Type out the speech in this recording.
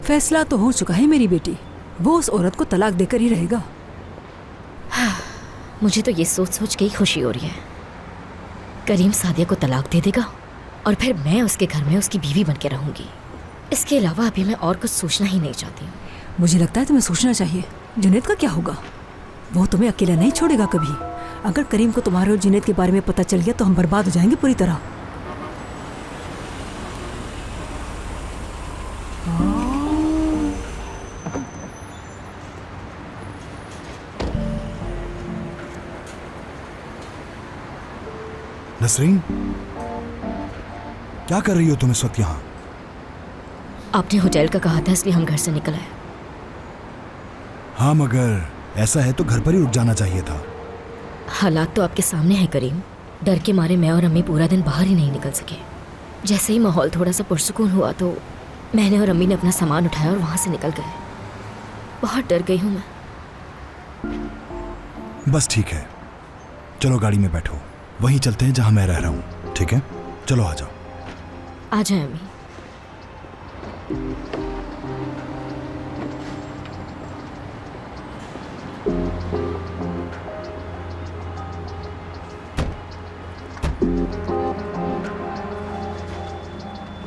फैसला तो हो चुका है मेरी बेटी, वो उस औरत को तलाक देकर ही रहेगा। मुझे तो ये सोच सोच के ही खुशी हो रही है। करीम सादिया को तलाक दे देगा और फिर मैं उसके घर में उसकी बीवी बन के रहूंगी। इसके अलावा अभी मैं और कुछ सोचना ही नहीं चाहती हूँ। मुझे लगता है तुम्हें सोचना चाहिए। जुनैद का क्या होगा? वो तुम्हें अकेला नहीं छोड़ेगा कभी। अगर करीम को तुम्हारे और जुनैद के बारे में पता चल गया तो हम बर्बाद हो जाएंगे पूरी तरह। नसरीन, क्या कर रही हो तुम इस वक्त यहाँ? आपने होटल का कहा था इसलिए हम घर से निकल आए। हाँ, मगर ऐसा है तो घर पर ही रुक जाना चाहिए था। हालात तो आपके सामने है करीम। डर के मारे मैं और अम्मी पूरा दिन बाहर ही नहीं निकल सके। जैसे ही माहौल थोड़ा सा पुरसुकून हुआ तो मैंने और अम्मी ने अपना सामान उठाया और वहाँ से निकल गए। बहुत डर गई हूँ मैं। बस ठीक है, चलो गाड़ी में बैठो, वहीं चलते हैं जहाँ मैं रह रहा हूँ। ठीक है, चलो आ जाओ। आ जाए अम्मी।